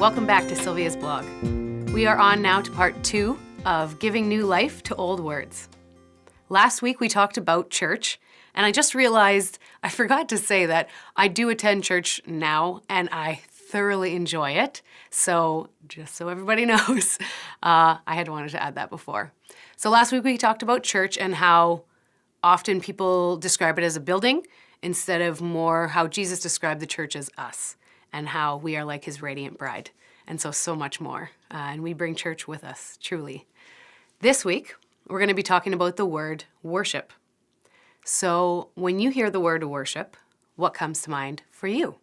Welcome back to Sylvia's blog. We are on now to part 2 of giving new life to old words. Last week we talked about church, and I just realized I forgot to say that I do attend church now and I thoroughly enjoy it. So just so everybody knows, I had wanted to add that before. So last week we talked about church and how often people describe it as a building instead of more how Jesus described the church as us and how we are like his radiant bride. And so much more. And we bring church with us, truly. This week, we're going to be talking about the word worship. So when you hear the word worship, what comes to mind for you?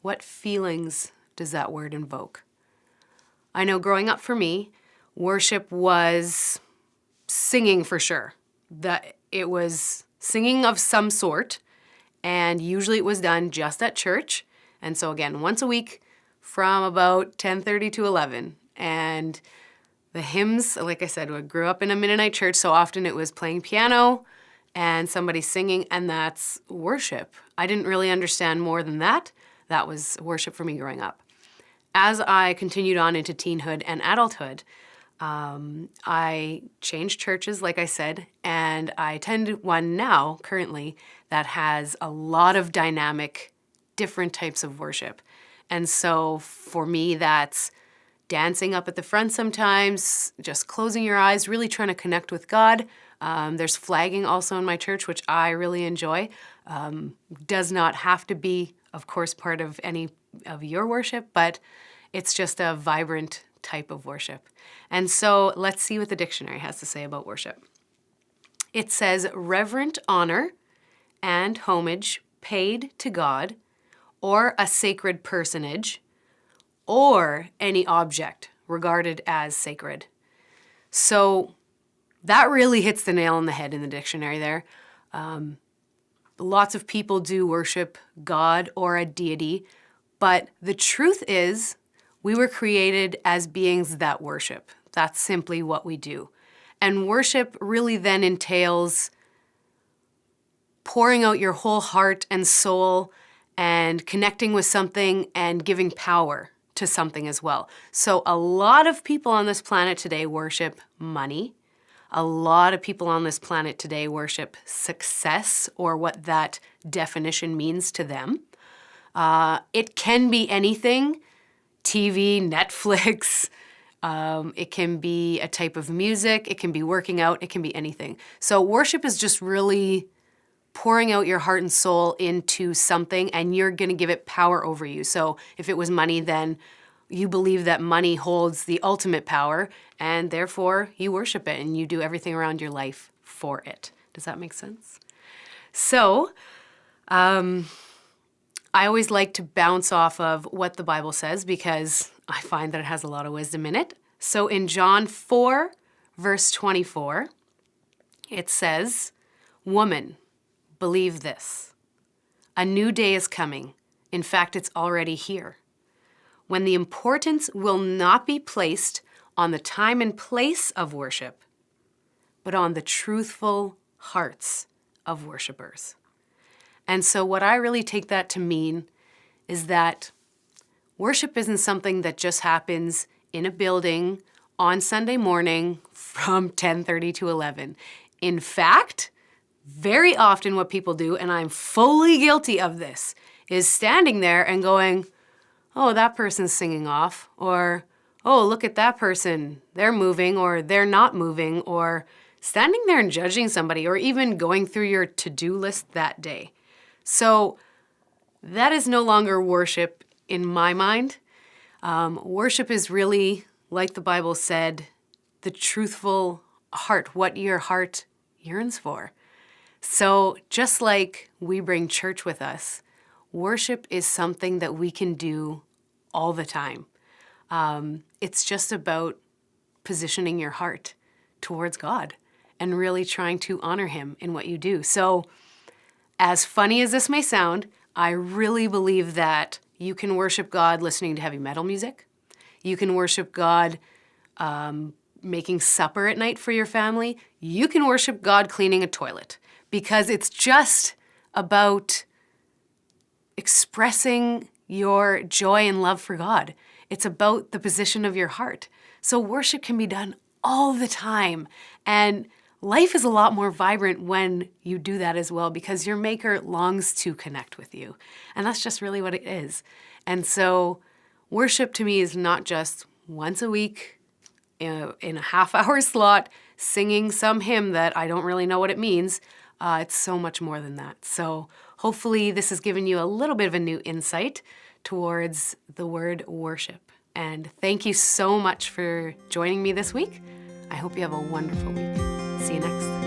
What feelings does that word invoke? I know growing up for me, worship was singing for sure. That it was singing of some sort, and usually it was done just at church. And so again, once a week from about 10:30 to 11. And the hymns, like I said, I grew up in a Mennonite church, so often it was playing piano and somebody singing, and that's worship. I didn't really understand more than that. That was worship for me growing up. As I continued on into teenhood and adulthood, I changed churches, like I said, and I attend one now, currently, that has a lot of dynamic, different types of worship. And so for me, that's dancing up at the front sometimes, just closing your eyes, really trying to connect with God. There's flagging also in my church, which I really enjoy. Does not have to be, of course, part of any of your worship, but it's just a vibrant type of worship. And so let's see what the dictionary has to say about worship. It says reverent honor and homage paid to God or a sacred personage or any object regarded as sacred. So that really hits the nail on the head in the dictionary there. Lots of people do worship God or a deity, but the truth is we were created as beings that worship. That's simply what we do. And worship really then entails pouring out your whole heart and soul and connecting with something and giving power to something as well. So a lot of people on this planet today worship money. A lot of people on this planet today worship success or what that definition means to them. It can be anything. TV, Netflix, it can be a type of music, it can be working out, it can be anything. So worship is just really pouring out your heart and soul into something, and you're gonna give it power over you. So if it was money, then you believe that money holds the ultimate power, and therefore you worship it and you do everything around your life for it. Does that make sense? So, I always like to bounce off of what the Bible says because I find that it has a lot of wisdom in it. So in John 4, verse 24, it says, "Woman, believe this. A new day is coming. In fact, it's already here, when the importance will not be placed on the time and place of worship, but on the truthful hearts of worshipers." And so what I really take that to mean is that worship isn't something that just happens in a building on Sunday morning from 10:30 to 11. In fact, very often what people do, and I'm fully guilty of this, is standing there and going, "Oh, that person's singing off," or, "Oh, look at that person, they're moving," or "they're not moving," or standing there and judging somebody, or even going through your to-do list that day. So that is no longer worship in my mind. Worship is really, like the Bible said, the truthful heart, what your heart yearns for. So just like we bring church with us, worship is something that we can do all the time. It's just about positioning your heart towards God and really trying to honor him in what you do. So as funny as this may sound, I really believe that you can worship God listening to heavy metal music. You can worship God making supper at night for your family. You can worship God cleaning a toilet, because it's just about expressing your joy and love for God. It's about the position of your heart. So worship can be done all the time. And life is a lot more vibrant when you do that as well, because your Maker longs to connect with you. And that's just really what it is. And so worship to me is not just once a week in a half-hour slot singing some hymn that I don't really know what it means. It's so much more than that. So hopefully this has given you a little bit of a new insight towards the word worship. And thank you so much for joining me this week. I hope you have a wonderful week. See you next time.